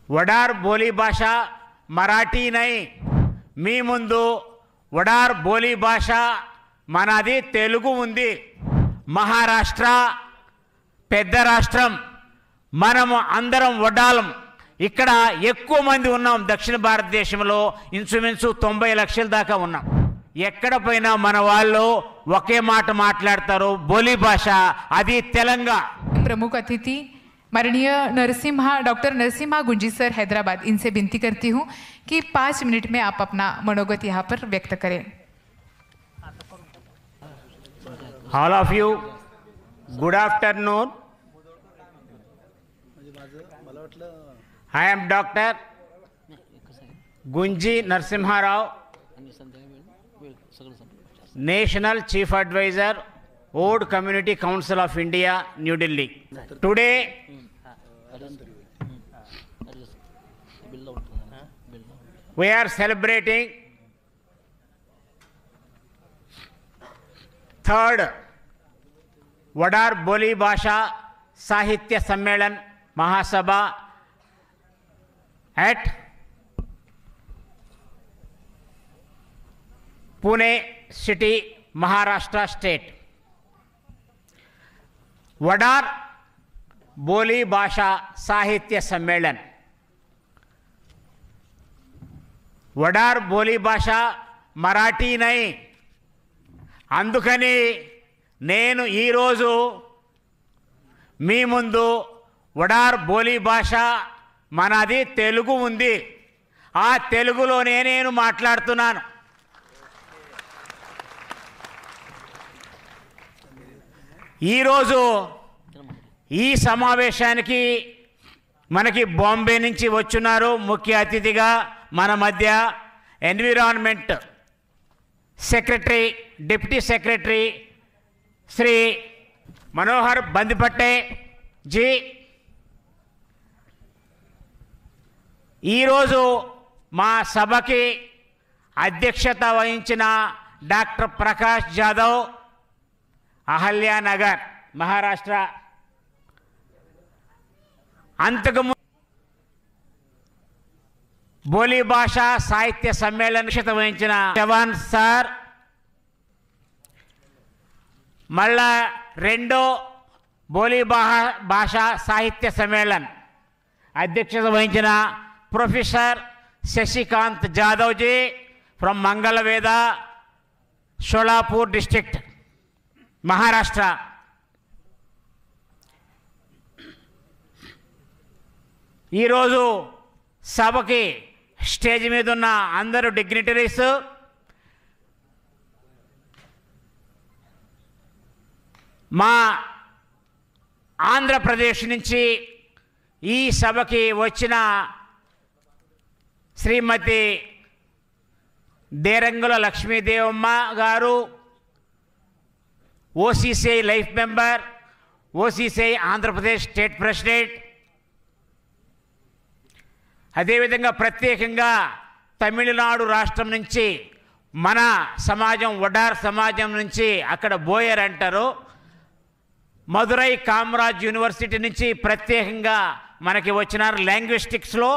वडार बोली भाषा मराठी नहीं मी मुंदु वडार बोली भाषा मनदी तेलुगु उंदी महाराष्ट्र पेद्द राष्ट्रम మనము అందరం వడాలం ఇక్కడ ఎక్కువ మంది ఉన్నాం దక్షిణ భారతదేశంలో ఇన్సుమిన్సు 90 లక్షల దాకా ఉన్నాం ఎక్కడ పోయినా మన వాళ్ళు ఒకే మాట మాట్లాడతారు బోలి భాష అది తెలంగాణ प्रमुख अतिथि माननीय नरसिम्हा डॉक्टर नरसिम्हा गुंजी सर हैदराबाद इनसे विनती करती हूं कि 5 मिनट में आप अपना मनोगत यहां पर व्यक्त करें। All of you good afternoon. I am Dr. Gunji Narasimha Rao, National Chief Advisor, Old Community Council of India, New Delhi. Today, we are celebrating 3rd Vadar Boli Bhasha Sahitya Sammelan Mahasabha at Pune City, Maharashtra State. Vadar बोली भाषा साहित्य सम्मेलन वडार बोली भाषा मराठी नहीं అందుకని నేను ఈ రోజు మీ ముందు వడార్ బోలి భాష మనది తెలుగు ఉంది ఆ తెలుగులోనే నేను మాట్లాడుతున్నాను ఈ రోజు ఈ సమావేశానికి మనకి బాంబే నుంచి వచ్చున్నారు ముఖ్య అతిథిగా మన మధ్య environment secretary deputy secretary Shri Manohar Bandipatte ji ఈరోజు మా సభకి అధ్యక్షత వహించిన డాక్టర్ ప్రకాష్ జాదవ్ అహల్యానగర్ మహారాష్ట్ర అంతకుముందు బోలి భాషా సాహిత్య సమ్మేళన అధ్యక్షత వహించిన చవాన్ సార్ మళ్ళా రెండో బోలి భాషా సాహిత్య సమ్మేళన అధ్యక్షత వహించిన professor Shashikant Jadhav ji from Mangalvedha Sholapur district Maharashtra ఈ రోజు సభకి స్టేజ్ మీద ఉన్న అందరూ డిగ్నిటరీస్ మా ఆంధ్రప్రదేశ్ నుంచి ఈ సభకి వచ్చిన శ్రీమతి దేరంగుల లక్ష్మీదేవమ్మ గారు ఓసీసీఐ life member ఓసీసీఐ Andhra Pradesh state president అదేవిధంగా ప్రత్యేకంగా తమిళనాడు రాష్ట్రం నుంచి మన సమాజం వడార్ సమాజం నుంచి అక్కడ బోయర్ అంటారు మదురై కామరాజ్ యూనివర్సిటీ నుంచి ప్రత్యేకంగా మనకి వచ్చినారు లాంగ్విస్టిక్స్లో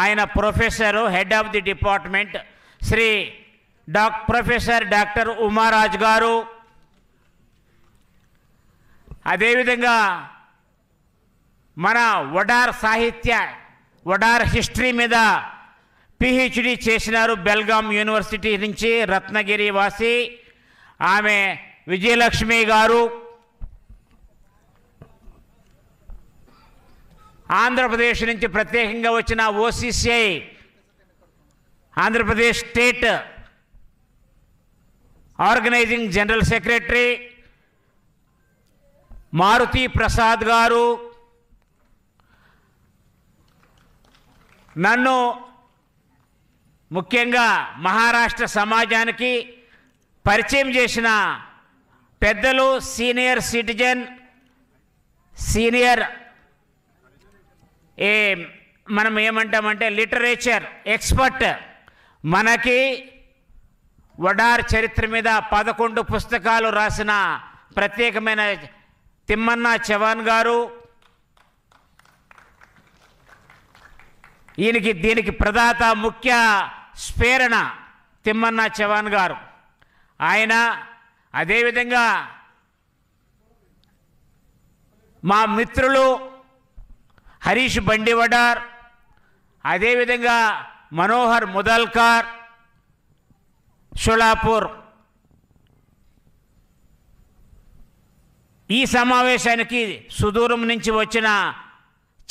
ఆయన professor head of the department Shri professor doctor Umaraj గారు అదేవిధంగా మన వడార్ సాహిత్య వడార్ హిస్టరీ మీద పిహెచ్డి చేసినారు బెల్గాం యూనివర్సిటీ నుంచి రత్నగిరి వాసి ఆమె విజయలక్ష్మి గారు ఆంధ్రప్రదేశ్ నుంచి ప్రత్యేకంగా వచ్చిన OCCI Andhra Pradesh state organising general secretary Maruti Prasad garu నన్ను ముఖ్యంగా మహారాష్ట్ర సమాజానికి పరిచయం చేసిన పెద్దలు సీనియర్ సిటిజన్ సీనియర్ మనం ఏమంటామంటే లిటరేచర్ ఎక్స్పర్ట్ మనకి వడార్ చరిత్ర మీద 11 పుస్తకాలు రాసిన ప్రత్యేకమైన తిమ్మన్న చవాన్ గారు దీనికి ప్రదాత ముఖ్య స్ఫేరణ తిమ్మన్న చవాన్ గారు. ఆయన అదేవిధంగా మా మిత్రులు హరీష్ బండి వడార్, అదేవిధంగా మనోహర్ ముదల్కర్ షోలాపూర్. ఈ సమావేశానికి సుదూరం నుంచి వచ్చిన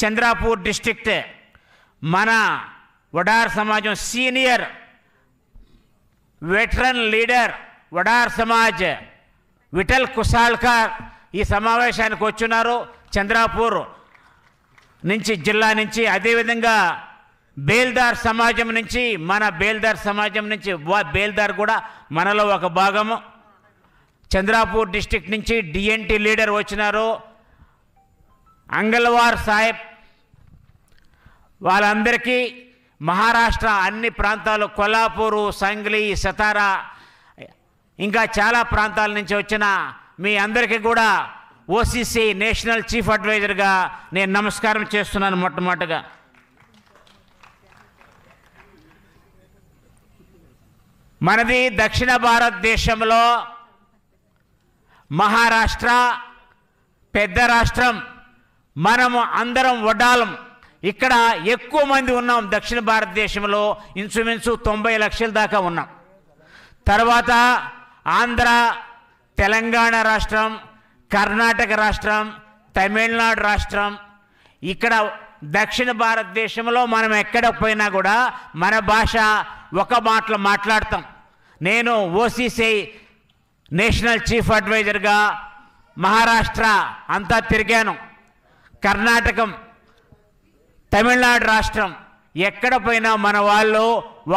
చంద్రాపూర్ డిస్ట్రిక్ట్ మన వడార్ సమాజం senior veteran leader Vadar Samaj Vithal Kusalkar ఈ సమావేశానికి వచ్చున్నారు చంద్రాపూర్ నుంచి, జిల్లా నుంచి. అదేవిధంగా బేల్దార్ సమాజం నుంచి, మన బేల్దార్ సమాజం నుంచి, బేల్దార్ కూడా మనలో ఒక భాగము. చంద్రాపూర్ డిస్ట్రిక్ట్ నుంచి డిఎన్టీ లీడర్ వచ్చినారు అంగల్వార్ సాహెబ్. వాళ్ళందరికీ మహారాష్ట్ర అన్ని ప్రాంతాలు, కొల్లాపూరు, సంగ్లీ, సతారా, ఇంకా చాలా ప్రాంతాల నుంచి వచ్చిన మీ అందరికీ కూడా ఓసీసీ నేషనల్ చీఫ్ అడ్వైజర్గా నేను నమస్కారం చేస్తున్నాను. మొట్టమొదటిగా మనది దక్షిణ భారతదేశంలో మహారాష్ట్ర పెద్ద రాష్ట్రం. మనము అందరం వడ్డాలం. ఇక్కడ ఎక్కువ మంది ఉన్నాం. దక్షిణ భారతదేశంలో ఇంచుమించు 90 లక్షల దాకా ఉన్నాం. తర్వాత ఆంధ్ర, తెలంగాణ రాష్ట్రం, కర్ణాటక రాష్ట్రం, తమిళనాడు రాష్ట్రం. ఇక్కడ దక్షిణ భారతదేశంలో మనం ఎక్కడ పోయినా కూడా మన భాష ఒక మాటలో మాట్లాడతాం. నేను ఓసీసీ నేషనల్ చీఫ్ అడ్వైజర్గా మహారాష్ట్ర అంతా తిరిగాను. కర్ణాటకం, తమిళనాడు రాష్ట్రం ఎక్కడ పోయినా మన వాళ్ళు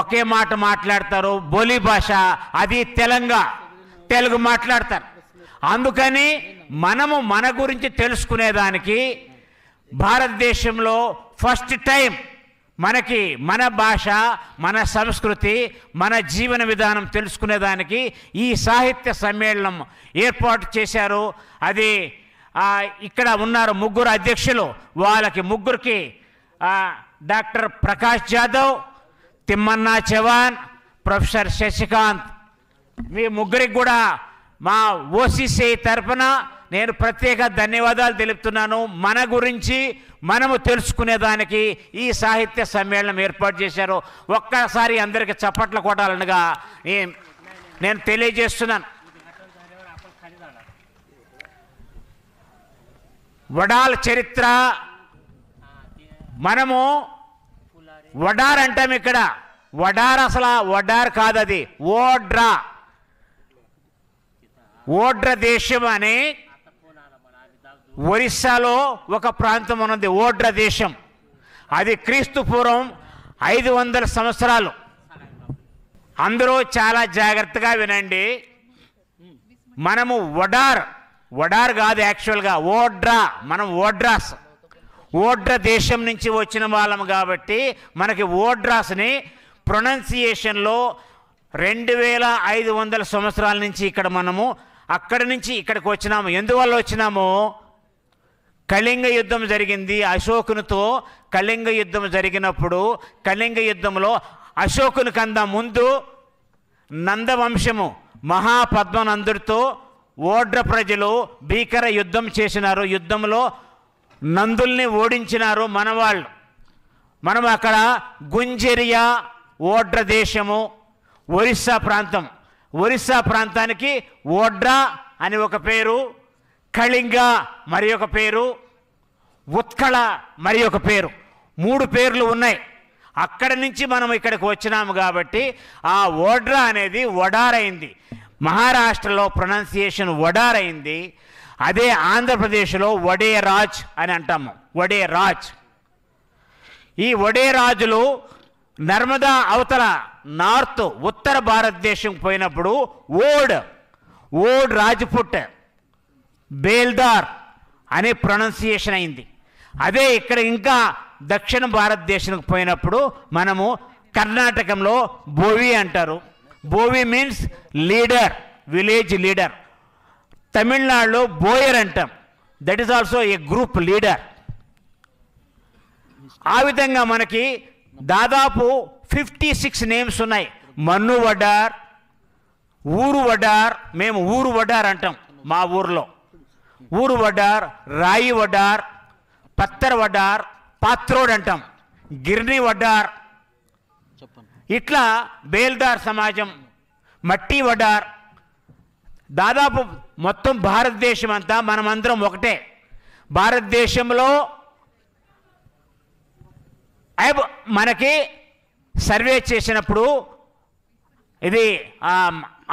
ఒకే మాట మాట్లాడతారు. బోలీ భాష అది తెలుగు మాట్లాడతారు. అందుకని మనము మన గురించి తెలుసుకునేదానికి భారతదేశంలో ఫస్ట్ టైం మనకి మన భాష, మన సంస్కృతి, మన జీవన విధానం తెలుసుకునేదానికి ఈ సాహిత్య సమ్మేళనం ఏర్పాటు చేశారు. అది ఇక్కడ ఉన్నారు ముగ్గురు అధ్యక్షులు. వాళ్ళకి ముగ్గురికి డాక్టర్ ప్రకాష్ జాదవ్, తిమ్మన్న చవాన్, ప్రొఫెసర్ శశికాంత్, మీ ముగ్గురికి కూడా మా ఓసీసీ తరఫున నేను ప్రత్యేక ధన్యవాదాలు తెలుపుతున్నాను. మన గురించి మనము తెలుసుకునేదానికి ఈ సాహిత్య సమ్మేళనం ఏర్పాటు చేశారు. ఒక్కసారి అందరికీ చప్పట్లు కొట్టాలనగా నేను తెలియజేస్తున్నాను. వడాల్ చరిత్ర, మనము వడార్ అంటాం. ఇక్కడ వడార్ అసలు వడార్ కాదు, అది ఓడ్ర దేశం అని ఒరిస్సాలో ఒక ప్రాంతం ఉన్నది. ఓడ్ర దేశం అది క్రీస్తు పూర్వం 500 సంవత్సరాలు. అందరూ చాలా జాగ్రత్తగా వినండి. మనము వడార్ కాదు, యాక్చువల్గా మనం ఓడ్ర దేశం నుంచి వచ్చిన వాళ్ళం కాబట్టి మనకి ఓడ్రాస్ని ప్రొనౌన్సియేషన్లో 2500 సంవత్సరాల నుంచి ఇక్కడ మనము అక్కడి నుంచి ఇక్కడికి వచ్చినాము. ఎందువల్ల వచ్చినాము? కళింగ యుద్ధం జరిగింది అశోకునితో. కళింగ యుద్ధం జరిగినప్పుడు కళింగ యుద్ధంలో అశోకుని కన్నా ముందు నందవంశము మహాపద్మనందుడితో ఓడ్ర ప్రజలు భీకర యుద్ధం చేసినారు. యుద్ధంలో నందుల్ని ఓడించినారు మనవాళ్ళు. మనం అక్కడ గుంజరియా, ఓడ్ర దేశము, ఒరిస్సా ప్రాంతానికి ఓడ్రా అని ఒక పేరు, కళింగ మరి ఒక పేరు, ఉత్కళ మరి ఒక పేరు, 3 పేర్లు ఉన్నాయి. అక్కడి నుంచి మనం ఇక్కడికి వచ్చినాము కాబట్టి ఆ ఓడ్రా అనేది వడార్ అయింది. మహారాష్ట్రలో ప్రొనౌన్సియేషన్ వడార్ అయింది. అదే ఆంధ్రప్రదేశ్లో వడేరాజ్ అని అంటాము. వడేరాజ్. ఈ వడేరాజులు నర్మదా అవతల నార్త్ ఉత్తర భారతదేశం పోయినప్పుడు ఓడ్ రాజ్పుట్, బేల్దార్ అనే ప్రొనౌన్సియేషన్ అయింది. అదే ఇక్కడ ఇంకా దక్షిణ భారతదేశానికి పోయినప్పుడు మనము కర్ణాటకంలో బోవి అంటారు. Bowie means leader, village leader. తమిళనాడులో బోయర్ అంటాం. That is also a group leader. ఆ విధంగా మనకి దాదాపు 56 నేమ్స్ ఉన్నాయి. మన్ను వడార్, ఊరు వడార్, మేము ఊరు వడార్ అంటాం మా ఊర్లో. ఊరు వడార్, రాయి వడార్, పత్తర్ వడార్, పాత్రోడ్ అంటాం, గిర్ని వడార్, ఇట్లా బేల్దార్ సమాజం, మట్టి వడార్. దాదాపు మొత్తం భారతదేశం అంతా మనమందరం ఒకటే. భారతదేశంలో మనకి సర్వే చేసినప్పుడు, ఇది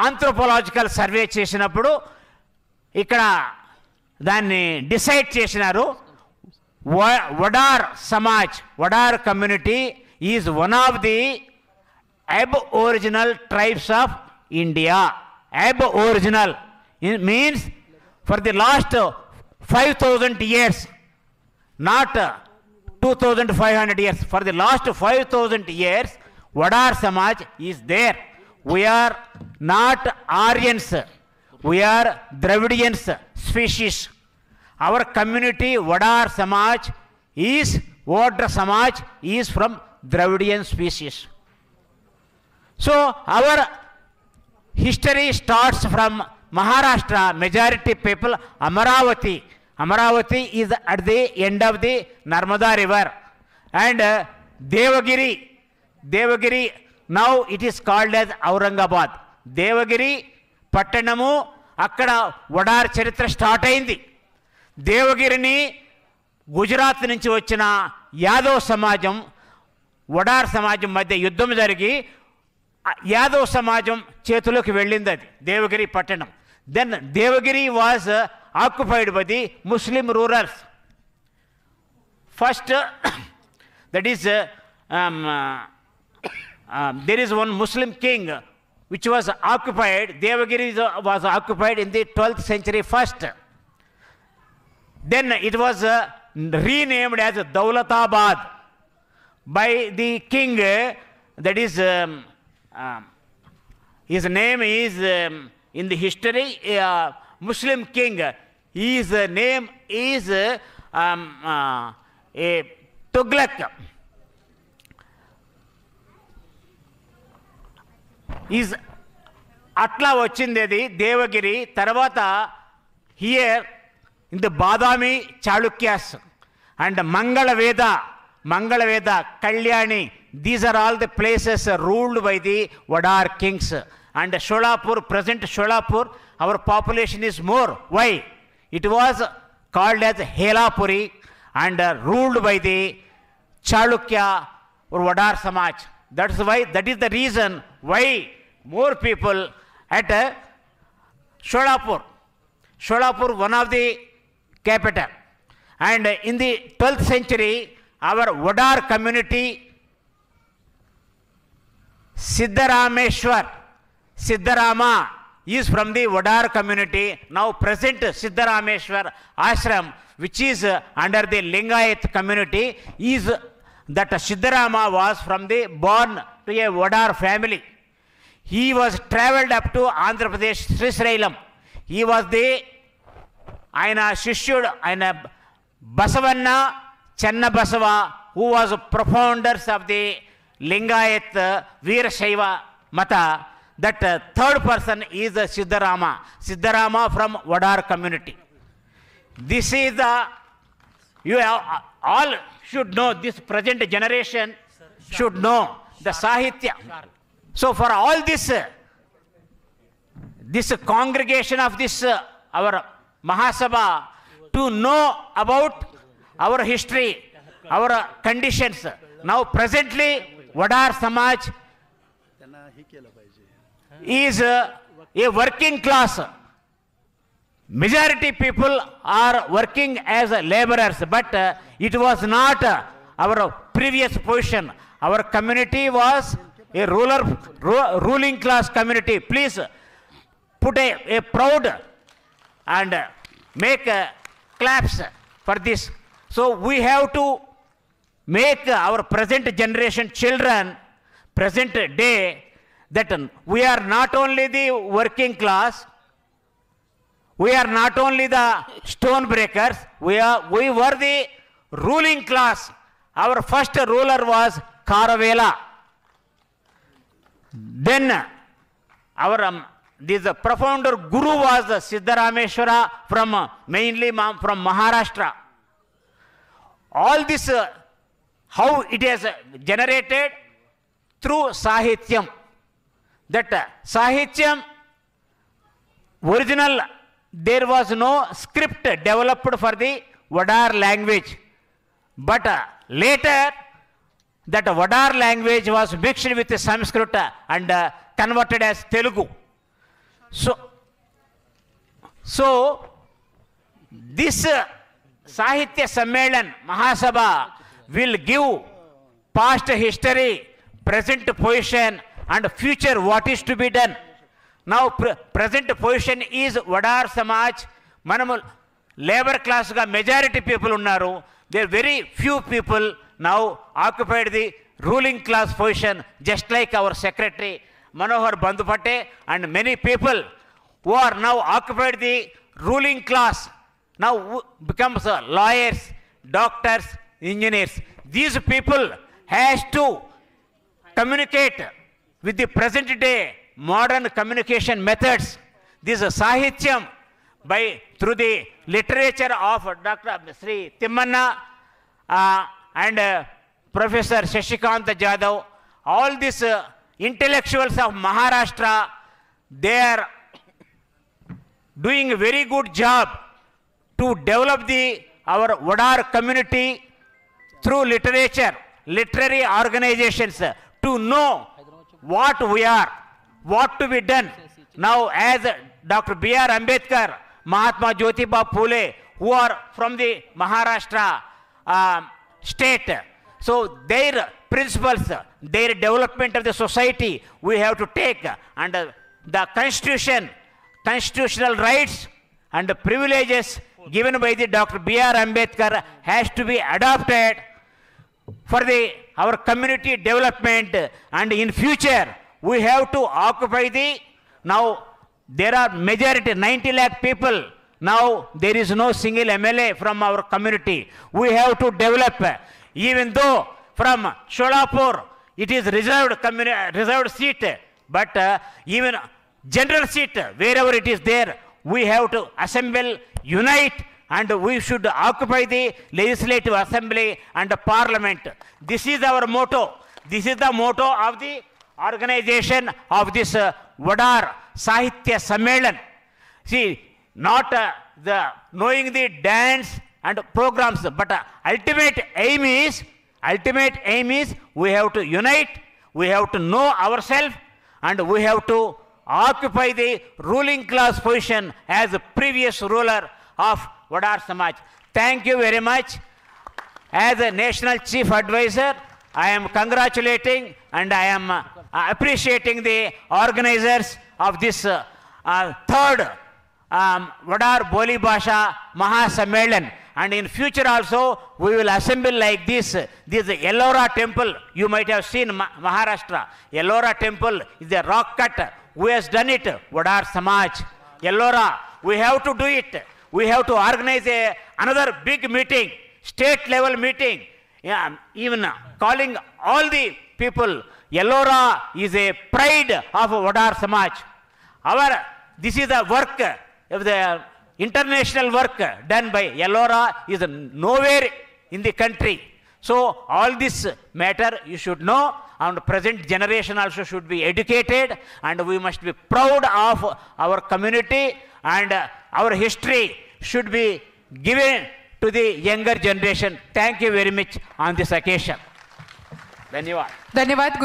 ఆంథ్రోపోలాజికల్ సర్వే చేసినప్పుడు ఇక్కడ దాన్ని డిసైడ్ చేసినారు. Vadar Samaj, Vadar community is one of the aboriginal tribes of India. Aboriginal means for the last 5,000 years, not 2,500 years. For the last 5,000 years, Wadar Samaj is there. We are not Aryans. We are Dravidians species. Our community, Wadar Samaj, is Wadar Samaj is from Dravidian species. So our history starts from Maharashtra. Majority people Amaravati. Amaravati is at the end of the Narmada river, and Devagiri. Devagiri now it is called as Aurangabad. Devagiri పట్టణము, అక్కడ వడార్ చరిత్ర start అయింది. దేవగిరిని గుజరాత్ నుంచి వచ్చిన యాదవ్ సమాజం, వడార్ సమాజం మధ్య యుద్ధం జరిగి యాదవ్ సమాజం చేతిలోకి వెళ్ళింది అది దేవగిరి పట్టణం. Then Devagiri was occupied by the Muslim rulers. First that is there is one Muslim king which was occupied. Devagiri was occupied in the 12th century first. Then it was renamed as Daulatabad by the king, that is his name is in the history Muslim king. His name is a Tughlaq. Is అట్లా వచ్చింది అది దేవగిరి. తర్వాత here in the Badami Chalukyas and Mangalvedha, Kalyani, these are all the places ruled by the Vadar kings. And Sholapur, present Sholapur, our population is more. Why? It was called as Helapuri and ruled by the Chalukya or Wadar Samaj. That's why, that is the reason why more people at Sholapur. Sholapur, one of the capital. And in the 12th century, our Wadar community, Siddharama is from the Wadar community. Now present Siddharameshwar ashram, which is under the Lingayat community, is that Siddharama was from the born to a Wadar family. He was travelled up to Andhra Pradesh, Srisailam. He was the Aina Shishud, Aina Basavanna, Channa Basava, who was profounders of the Lingayat Veerashaiva Mata. That third person is Siddharama. Siddharama from Wadar community. This is the, you all should know, this present generation should know the Sahitya. So for all this, this congregation of this our Mahasabha, to know about our history, our conditions. Now presently Wadar Samaj is a working class. Majority people are working as laborers, but it was not our previous position. Our community was a ruling class community. Please put a proud and make claps for this. So we have to make our present generation children, present day, that we are not only the working class, we are not only the stone breakers, we were the ruling class. Our first ruler was Karavela. Then our this profounder guru was Siddharameshwara from mainly from Maharashtra. All this how it has generated through Sahityam. That Sahityam original there was no script developed for the Wadar language, but later that Wadar language was mixed with Sanskrit and converted as Telugu. So this Sahitya Sammelan Mahasabha will give past history, present position and future what is to be done. Now present position is Wadar Samaj. Manamu labor class ga majority people unnaru. There are very few people now occupied the ruling class position, just like our secretary Manohar Bandupate and many people who are now occupied the ruling class now becomes lawyers, doctors, engineers. These people has to communicate with the present day modern communication methods. This is Sahityam through the literature of Dr. Sri Timmanna and Professor Shashikanta Jadhav. All these intellectuals of Maharashtra, they are doing a very good job to develop our Wadar community through literature, literary organizations, to know what we are, what to be done. Now as Dr. B.R. Ambedkar, Mahatma Jyotiba Phule, who are from the Maharashtra state, so their principles, their development of the society, we have to take, and the constitution, constitutional rights and the privileges given by the Dr. B.R. Ambedkar has to be adopted for our community development, and in future we have to occupy now there are majority 90 lakh people. Now there is no single MLA from our community. We have to develop, even though from Sholapur it is reserved seat, but even general seat, wherever it is there, we have to assemble, unite, and we should occupy the legislative assembly and the parliament. This is our motto. This is the motto of the organization of this Wadar Sahitya Sammelan. See, not knowing the dance and programs, but ultimate aim is we have to unite, we have to know ourselves, and we have to occupy the ruling class position as the previous ruler of Wadar Samaj. Thank you very much. As a National Chief Advisor, I am congratulating and I am appreciating the organizers of this third Wadar Boli Bhasha Mahasammelan. And in future also, we will assemble like this. This is Ellora temple. You might have seen Maharashtra. Ellora temple is a rock cut. Who has done it? Wadar Samaj. Ellora. We have to do it. We have to organize another big meeting, state level meeting. Yeah, even calling all the people. Ellora is a pride of Wadar Samaj. This is the work of the international work done by Ellora is nowhere in the country. So all this matter you should know, and present generation also should be educated, and we must be proud of our community, and our history should be given to the younger generation. Thank you very much on this occasion. Dhanyavad.